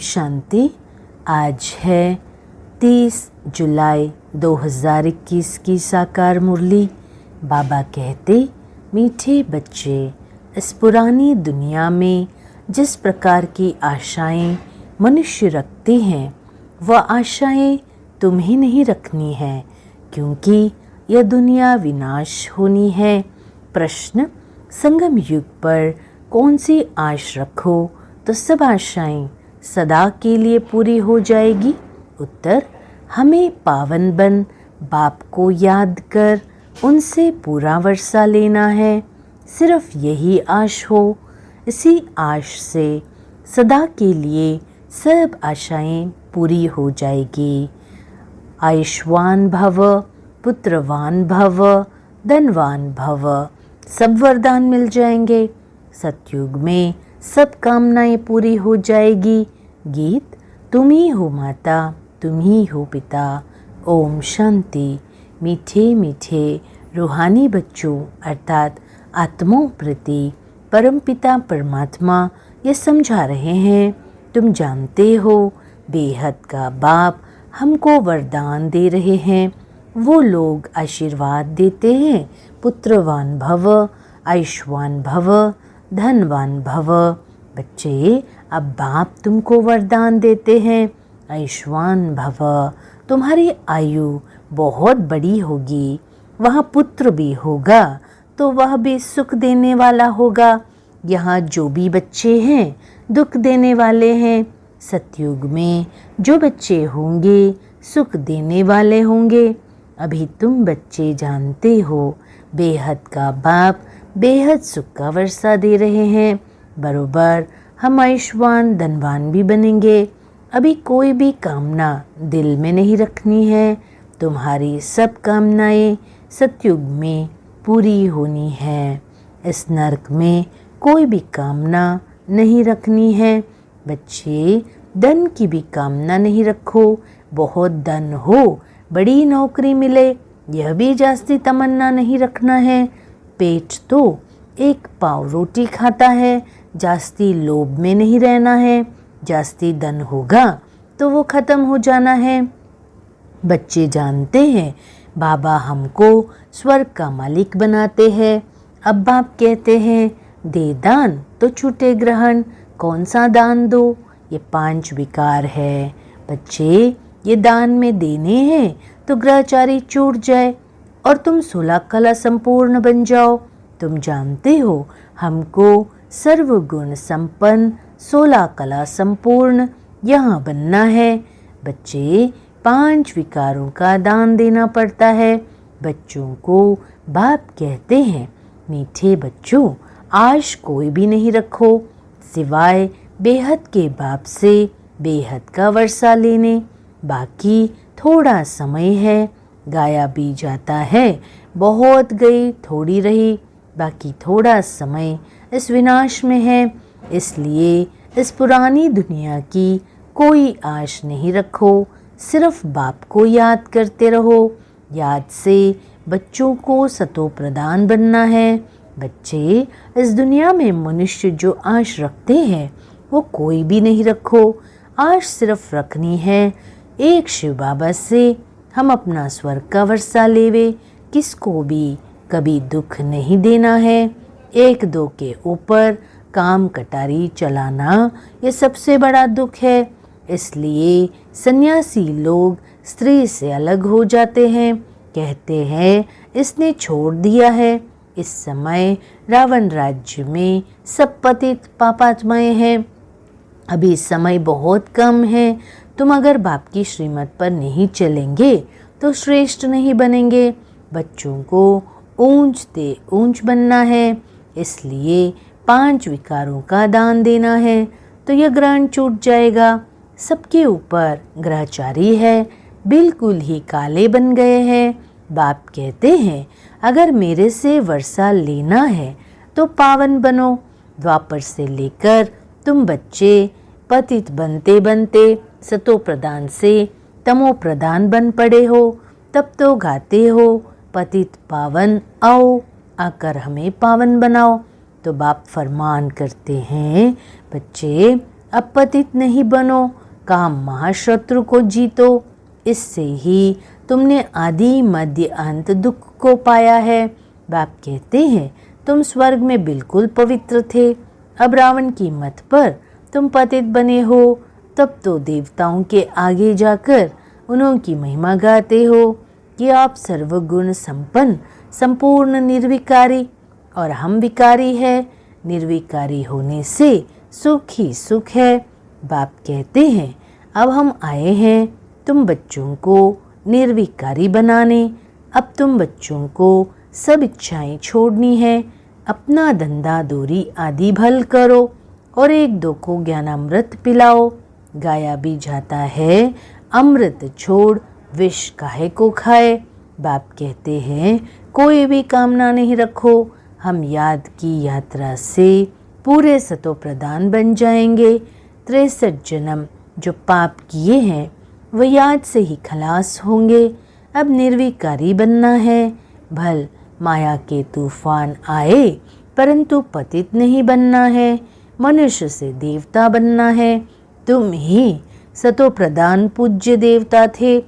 शांति। आज है 30 जुलाई 2021 की साकार मुरली। बाबा कहते, मीठे बच्चे, इस पुरानी दुनिया में जिस प्रकार की आशाएं मनुष्य रखते हैं वह आशाएं तुम्हें नहीं रखनी है, क्योंकि यह दुनिया विनाश होनी है। प्रश्न, संगम युग पर कौन सी आश रखो तो सब आशाएं सदा के लिए पूरी हो जाएगी? उत्तर, हमें पावन बन बाप को याद कर उनसे पूरा वर्षा लेना है। सिर्फ यही आश हो, इसी आश से सदा के लिए सब आशाएं पूरी हो जाएगी। आयुष्वान भव, पुत्रवान भव, धनवान भव, सब वरदान मिल जाएंगे। सतयुग में सब कामनाएं पूरी हो जाएगी। गीत, तुम ही हो माता, तुम ही हो पिता। ओम शांति। मीठे मीठे रूहानी बच्चों अर्थात आत्माओं प्रति परमपिता परमात्मा ये समझा रहे हैं, तुम जानते हो बेहद का बाप हमको वरदान दे रहे हैं। वो लोग आशीर्वाद देते हैं, पुत्रवान भव, आयुष्वान भव, धनवान भव। बच्चे, अब बाप तुमको वरदान देते हैं, आयुष्वान भव, तुम्हारी आयु बहुत बड़ी होगी, वहाँ पुत्र भी होगा तो वह भी सुख देने वाला होगा। यहाँ जो भी बच्चे हैं दुख देने वाले हैं। सतयुग में जो बच्चे होंगे सुख देने वाले होंगे। अभी तुम बच्चे जानते हो बेहद का बाप बेहद सुख का वर्षा दे रहे हैं। बरोबर हम आयुष्मान धनवान भी बनेंगे। अभी कोई भी कामना दिल में नहीं रखनी है, तुम्हारी सब कामनाएं सतयुग में पूरी होनी है। इस नरक में कोई भी कामना नहीं रखनी है। बच्चे, धन की भी कामना नहीं रखो, बहुत धन हो, बड़ी नौकरी मिले, यह भी जास्ती तमन्ना नहीं रखना है। पेट तो एक पाव रोटी खाता है, जास्ती लोभ में नहीं रहना है। जास्ती धन होगा तो वो खत्म हो जाना है। बच्चे जानते हैं बाबा हमको स्वर्ग का मालिक बनाते हैं। अब बाप कहते हैं दे दान तो छूटे ग्रहण, कौन सा दान दो? ये 5 विकार है। बच्चे, ये दान में देने हैं तो ग्रहचारी छूट जाए और तुम 16 कला संपूर्ण बन जाओ। तुम जानते हो हमको सर्वगुण संपन्न 16 कला संपूर्ण यहाँ बनना है। बच्चे, 5 विकारों का दान देना पड़ता है। बच्चों को बाप कहते हैं मीठे बच्चों, आश कोई भी नहीं रखो सिवाय बेहद के बाप से बेहद का वर्षा लेने। बाकी थोड़ा समय है, गाया भी जाता है, बहुत गई थोड़ी रही, बाकी थोड़ा समय इस विनाश में है। इसलिए इस पुरानी दुनिया की कोई आश नहीं रखो, सिर्फ बाप को याद करते रहो। याद से बच्चों को सतो प्रदान बनना है। बच्चे, इस दुनिया में मनुष्य जो आश रखते हैं वो कोई भी नहीं रखो। आश सिर्फ रखनी है एक शिव बाबा से हम अपना स्वर्ग का वर्षा लेवे। किसको भी कभी दुख नहीं देना है। 1-2 के ऊपर काम कटारी चलाना ये सबसे बड़ा दुख है। इसलिए सन्यासी लोग स्त्री से अलग हो जाते हैं, कहते हैं इसने छोड़ दिया है। इस समय रावण राज्य में सब पतित पापात्माएं हैं। अभी समय बहुत कम है। तुम अगर बाप की श्रीमत पर नहीं चलेंगे तो श्रेष्ठ नहीं बनेंगे। बच्चों को ऊंच ते ऊंच बनना है, इसलिए 5 विकारों का दान देना है तो यह ग्रहण छूट जाएगा। सबके ऊपर ग्रहचारी है, बिल्कुल ही काले बन गए हैं। बाप कहते हैं अगर मेरे से वर्षा लेना है तो पावन बनो। द्वापर से लेकर तुम बच्चे पतित बनते बनते सतो प्रदान से तमो प्रदान बन पड़े हो। तब तो गाते हो पतित पावन आओ, आकर हमें पावन बनाओ। तो बाप फरमान करते हैं बच्चे, अब पतित नहीं बनो, काम महाशत्रु को जीतो। इससे ही तुमने आदि मध्य अंत दुख को पाया है। बाप कहते हैं तुम स्वर्ग में बिल्कुल पवित्र थे, अब रावण की मत पर तुम पतित बने हो। तब तो देवताओं के आगे जाकर उन्हों की महिमा गाते हो कि आप सर्वगुण संपन्न, संपूर्ण निर्विकारी, और हम विकारी है। निर्विकारी होने से सुख ही सुख है। बाप कहते हैं अब हम आए हैं तुम बच्चों को निर्विकारी बनाने। अब तुम बच्चों को सब इच्छाएं छोड़नी है, अपना धंधा दूरी आदि भल करो और एक दो को ज्ञानामृत पिलाओ। गाया भी जाता है अमृत छोड़ विष काहे को खाए। बाप कहते हैं कोई भी कामना नहीं रखो, हम याद की यात्रा से पूरे सतो प्रधान बन जाएंगे। 63 जन्म जो पाप किए हैं वह याद से ही खलास होंगे। अब निर्विकारी बनना है। भल माया के तूफान आए परंतु पतित नहीं बनना है, मनुष्य से देवता बनना है। तुम ही सतो प्रधान पूज्य देवता थे,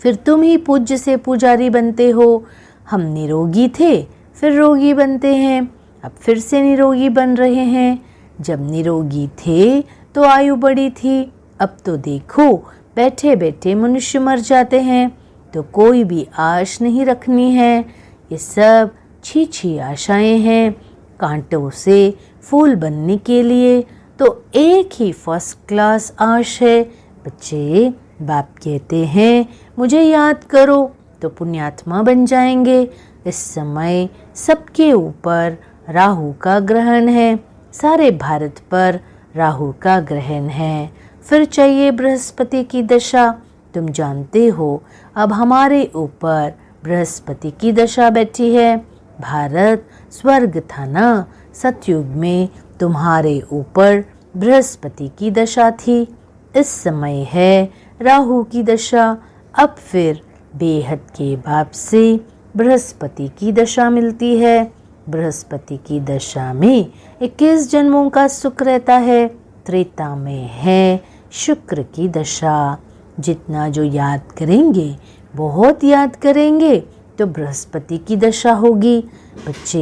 फिर तुम ही पूज्य से पुजारी बनते हो। हम निरोगी थे फिर रोगी बनते हैं, अब फिर से निरोगी बन रहे हैं। जब निरोगी थे तो आयु बड़ी थी, अब तो देखो बैठे बैठे मनुष्य मर जाते हैं। तो कोई भी आश नहीं रखनी है, ये सब छी आशाएं हैं। कांटों से फूल बनने के लिए तो एक ही फर्स्ट क्लास आश है। बच्चे बाप कहते हैं मुझे याद करो तो पुण्यात्मा बन जाएंगे। इस समय सबके ऊपर राहु का ग्रहण है, सारे भारत पर राहु का ग्रहण है। फिर चाहिए बृहस्पति की दशा। तुम जानते हो अब हमारे ऊपर बृहस्पति की दशा बैठी है। भारत स्वर्ग था ना, सतयुग में तुम्हारे ऊपर बृहस्पति की दशा थी। इस समय है राहु की दशा। अब फिर बेहद के बाप से बृहस्पति की दशा मिलती है। बृहस्पति की दशा में 21 जन्मों का सुख रहता है। त्रेता में है शुक्र की दशा। जितना जो याद करेंगे, बहुत याद करेंगे तो बृहस्पति की दशा होगी। बच्चे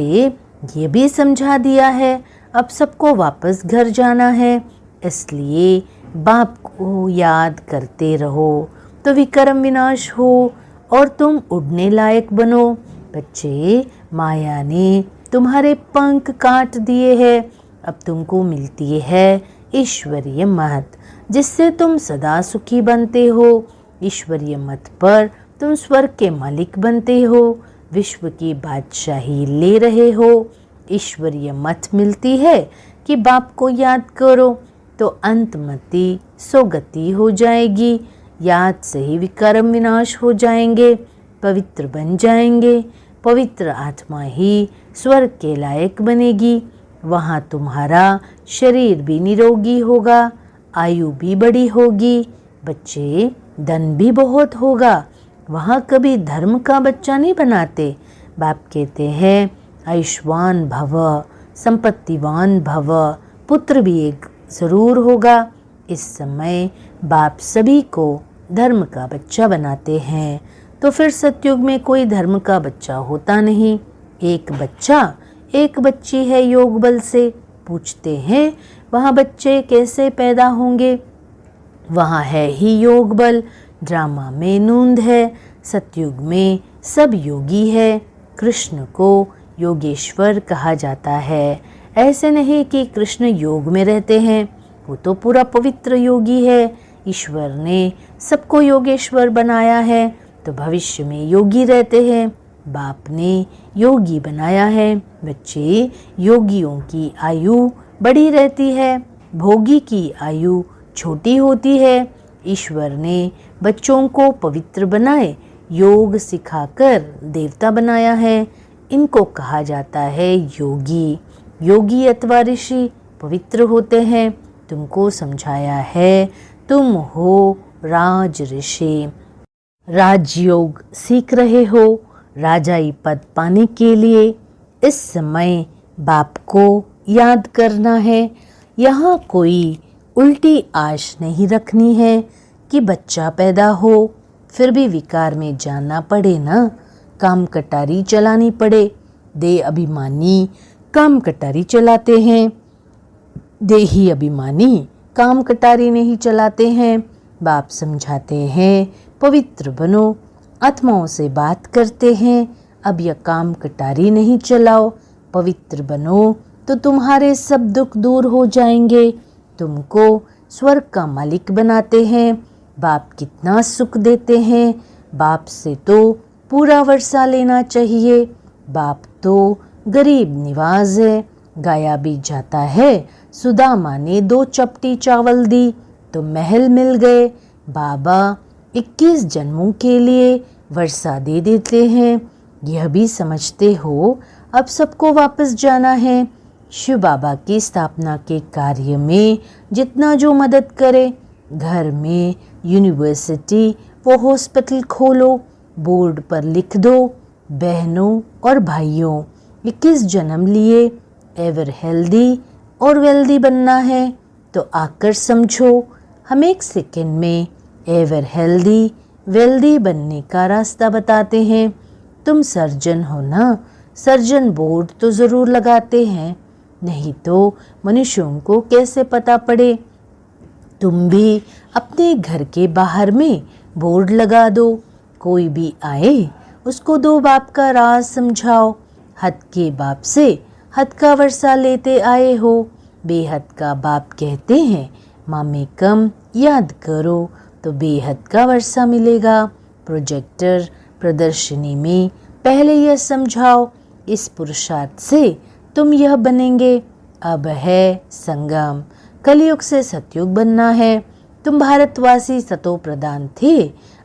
ये भी समझा दिया है अब सबको वापस घर जाना है, इसलिए बाप को याद करते रहो तो विक्रम विनाश हो और तुम उड़ने लायक बनो। बच्चे माया ने तुम्हारे पंख काट दिए हैं, अब तुमको मिलती है ईश्वरीय मत, जिससे तुम सदा सुखी बनते हो। ईश्वरीय मत पर तुम स्वर्ग के मालिक बनते हो, विश्व की बादशाही ले रहे हो। ईश्वरीय मत मिलती है कि बाप को याद करो तो अंतमति सोगति हो जाएगी। याद से ही विक्रम विनाश हो जाएंगे, पवित्र बन जाएंगे। पवित्र आत्मा ही स्वर्ग के लायक बनेगी। वहाँ तुम्हारा शरीर भी निरोगी होगा, आयु भी बड़ी होगी। बच्चे धन भी बहुत होगा। वहाँ कभी धर्म का बच्चा नहीं बनाते। बाप कहते हैं आयुष्मान भव, संपत्तिवान भव, पुत्र भी एक जरूर होगा। इस समय बाप सभी को धर्म का बच्चा बनाते हैं, तो फिर सतयुग में कोई धर्म का बच्चा होता नहीं। एक बच्चा एक बच्ची है योग बल से। पूछते हैं वहाँ बच्चे कैसे पैदा होंगे? वहाँ है ही योग बल। ड्रामा में नूंद है, सतयुग में सब योगी है। कृष्ण को योगेश्वर कहा जाता है। ऐसे नहीं कि कृष्ण योग में रहते हैं, वो तो पूरा पवित्र योगी है। ईश्वर ने सबको योगेश्वर बनाया है, तो भविष्य में योगी रहते हैं। बाप ने योगी बनाया है। बच्चे योगियों की आयु बड़ी रहती है, भोगी की आयु छोटी होती है। ईश्वर ने बच्चों को पवित्र बनाए, योग सिखाकर देवता बनाया है। इनको कहा जाता है योगी। योगी अथवा ऋषि पवित्र होते हैं। तुमको समझाया है तुम हो राज ऋषि। राजयोग सीख रहे हो राजाई पद पाने के लिए। इस समय बाप को याद करना है। यहाँ कोई उल्टी आश नहीं रखनी है कि बच्चा पैदा हो फिर भी विकार में जाना पड़े ना, काम कटारी चलानी पड़े। दे अभिमानी काम कटारी चलाते हैं, देही अभिमानी काम कटारी नहीं चलाते हैं। बाप समझाते हैं पवित्र बनो, आत्माओं से बात करते हैं अब यह काम कटारी नहीं चलाओ, पवित्र बनो तो तुम्हारे सब दुख दूर हो जाएंगे, तुमको स्वर्ग का मालिक बनाते हैं। बाप कितना सुख देते हैं, बाप से तो पूरा वर्षा लेना चाहिए। बाप तो गरीब निवाज है, गाया भी जाता है सुदामा ने 2 चपटी चावल दी तो महल मिल गए। बाबा 21 जन्मों के लिए वर्षा दे देते हैं, यह भी समझते हो अब सबको वापस जाना है। शिव बाबा की स्थापना के कार्य में जितना जो मदद करे, घर में यूनिवर्सिटी वो हॉस्पिटल खोलो, बोर्ड पर लिख दो बहनों और भाइयों 21 जन्म लिए एवर हेल्दी और वेल्दी बनना है तो आकर समझो हम 1 सेकेंड में एवर हेल्दी वेल्दी बनने का रास्ता बताते हैं। तुम सर्जन हो ना, सर्जन बोर्ड तो ज़रूर लगाते हैं, नहीं तो मनुष्यों को कैसे पता पड़े। तुम भी अपने घर के बाहर में बोर्ड लगा दो, कोई भी आए उसको 2 बाप का राज समझाओ। हद के बाप से हद का वर्षा लेते आए हो, बेहद का बाप कहते हैं मामे कम याद करो तो बेहद का वर्षा मिलेगा। प्रोजेक्टर प्रदर्शनी में पहले यह समझाओ, इस पुरुषार्थ से तुम यह बनेंगे। अब है संगम, कलयुग से सतयुग बनना है। तुम भारतवासी सतो प्रधान थे,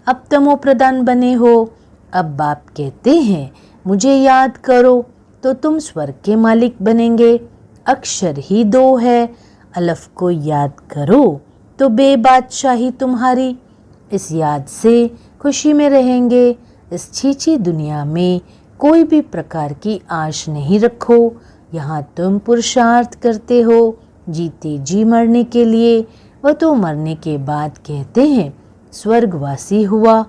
अब तमो प्रधान बने हो। अब बाप कहते हैं मुझे याद करो तो तुम स्वर्ग के मालिक बनेंगे। अक्षर ही 2 है, अलफ को याद करो तो बेबादशाही तुम्हारी। इस याद से खुशी में रहेंगे। इस छीछी दुनिया में कोई भी प्रकार की आश नहीं रखो। यहाँ तुम पुरुषार्थ करते हो जीते जी मरने के लिए, वह तो मरने के बाद कहते हैं स्वर्गवासी हुआ।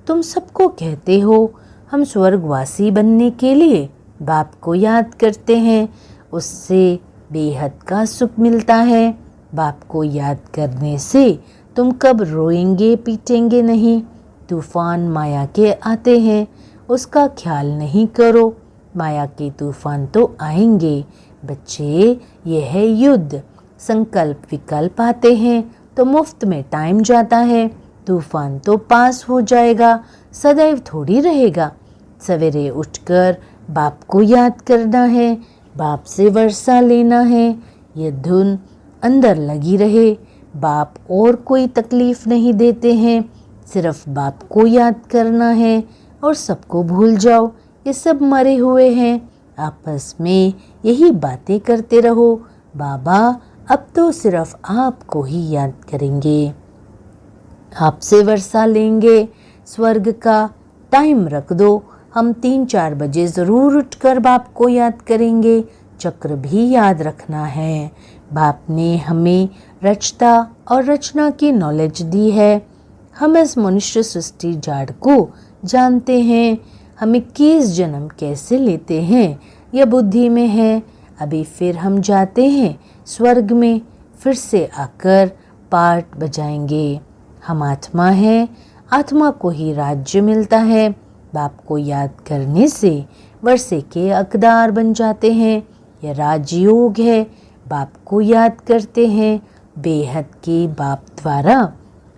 तुम सबको कहते हो हम स्वर्गवासी बनने के लिए बाप को याद करते हैं, उससे बेहद का सुख मिलता है। बाप को याद करने से तुम कब रोएंगे पीटेंगे नहीं। तूफान माया के आते हैं, उसका ख्याल नहीं करो, माया के तूफान तो आएंगे। बच्चे यह है युद्ध, संकल्प विकल्प आते हैं तो मुफ्त में टाइम जाता है। तूफान तो पास हो जाएगा, सदैव थोड़ी रहेगा। सवेरे उठकर बाप को याद करना है, बाप से वर्षा लेना है, यह धुन अंदर लगी रहे। बाप और कोई तकलीफ नहीं देते हैं, सिर्फ बाप को याद करना है और सबको भूल जाओ, ये सब मरे हुए हैं। आपस में यही बातें करते रहो। बाबा अब तो सिर्फ आपको ही याद करेंगे, आपसे वर्षा लेंगे। स्वर्ग का टाइम रख दो, हम 3-4 बजे ज़रूर उठकर बाप को याद करेंगे। चक्र भी याद रखना है। बाप ने हमें रचता और रचना की नॉलेज दी है। हम इस मनुष्य सृष्टि जाड़ को जानते हैं। हम 21 जन्म कैसे लेते हैं यह बुद्धि में है। अभी फिर हम जाते हैं स्वर्ग में, फिर से आकर पार्ट बजाएंगे। हम आत्मा हैं, आत्मा को ही राज्य मिलता है। बाप को याद करने से वर्षे के हकदार बन जाते हैं। यह राजयोग है। बाप को याद करते हैं, बेहद के बाप द्वारा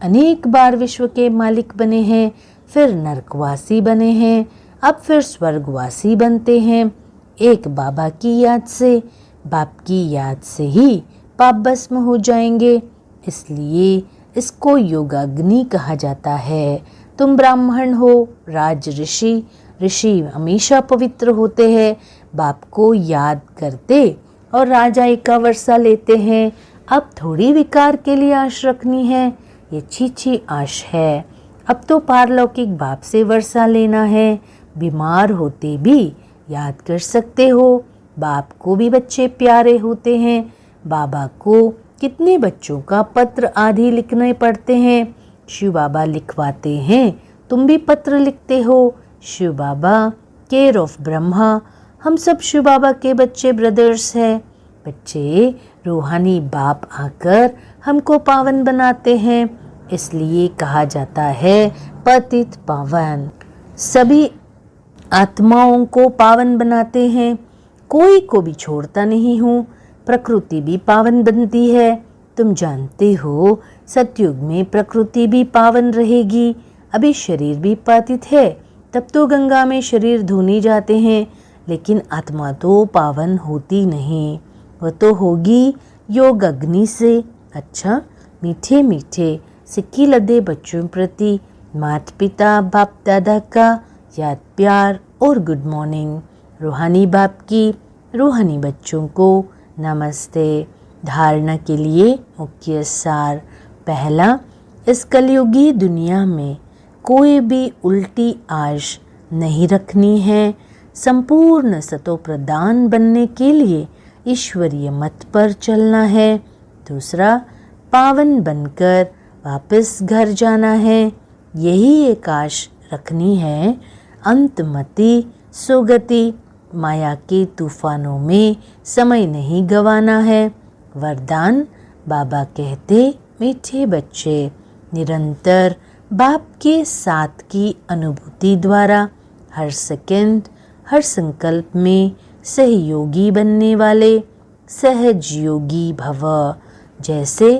अनेक बार विश्व के मालिक बने हैं, फिर नरकवासी बने हैं, अब फिर स्वर्गवासी बनते हैं। एक बाबा की याद से, बाप की याद से ही पाप भस्म हो जाएंगे। इसलिए इसको योगाग्नि कहा जाता है। तुम ब्राह्मण हो, राज ऋषि, ऋषि हमेशा पवित्र होते हैं। बाप को याद करते और राजाई का वर्षा लेते हैं। अब थोड़ी विकार के लिए आश रखनी है, ये छीछी आश है। अब तो पारलौकिक बाप से वर्षा लेना है। बीमार होते भी याद कर सकते हो। बाप को भी बच्चे प्यारे होते हैं। बाबा को कितने बच्चों का पत्र आदि लिखने पड़ते हैं? शिव बाबा लिखवाते हैं। तुम भी पत्र लिखते हो? शिव बाबा केयर ऑफ ब्रह्मा। हम सब शिव बाबा के बच्चे ब्रदर्स हैं। बच्चे रूहानी बाप आकर हमको पावन बनाते हैं, इसलिए कहा जाता है पतित पावन। सभी आत्माओं को पावन बनाते हैं, कोई को भी छोड़ता नहीं हूँ। प्रकृति भी पावन बनती है। तुम जानते हो सतयुग में प्रकृति भी पावन रहेगी। अभी शरीर भी पतित है, तब तो गंगा में शरीर धोने जाते हैं, लेकिन आत्मा तो पावन होती नहीं, वह तो होगी योग अग्नि से। अच्छा, मीठे मीठे सिक्की लदे बच्चों प्रति माता पिता बाप दादा का याद प्यार और गुड मॉर्निंग। रूहानी बाप की रूहानी बच्चों को नमस्ते। धारणा के लिए मुख्य सार। पहला, इस कलयुगी दुनिया में कोई भी उल्टी आश नहीं रखनी है। संपूर्ण सतो प्रदान बनने के लिए ईश्वरीय मत पर चलना है। दूसरा, पावन बनकर वापस घर जाना है, यही एक आश रखनी है। अंतमति सुगति, माया के तूफानों में समय नहीं गंवाना है। वरदान, बाबा कहते मीठे बच्चे निरंतर बाप के साथ की अनुभूति द्वारा हर सेकंड हर संकल्प में सहयोगी बनने वाले सहज योगी भव। जैसे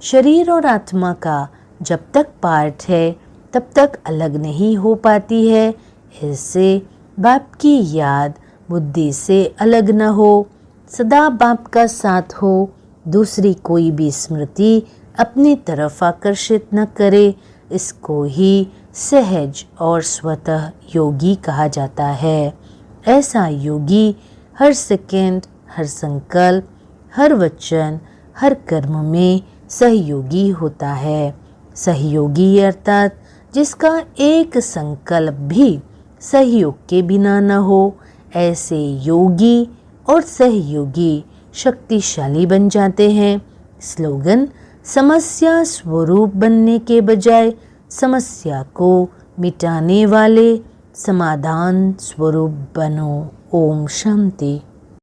शरीर और आत्मा का जब तक पार्ट है तब तक अलग नहीं हो पाती है, ऐसे बाप की याद बुद्धि से अलग न हो, सदा बाप का साथ हो, दूसरी कोई भी स्मृति अपनी तरफ आकर्षित न करे। इसको ही सहज और स्वतः योगी कहा जाता है। ऐसा योगी हर सेकंड हर संकल्प हर वचन हर कर्म में सहयोगी होता है। सहयोगी अर्थात जिसका एक संकल्प भी सहयोग के बिना न हो। ऐसे योगी और सहयोगी शक्तिशाली बन जाते हैं। स्लोगन, समस्या स्वरूप बनने के बजाय समस्या को मिटाने वाले समाधान स्वरूप बनो। ओम शांति।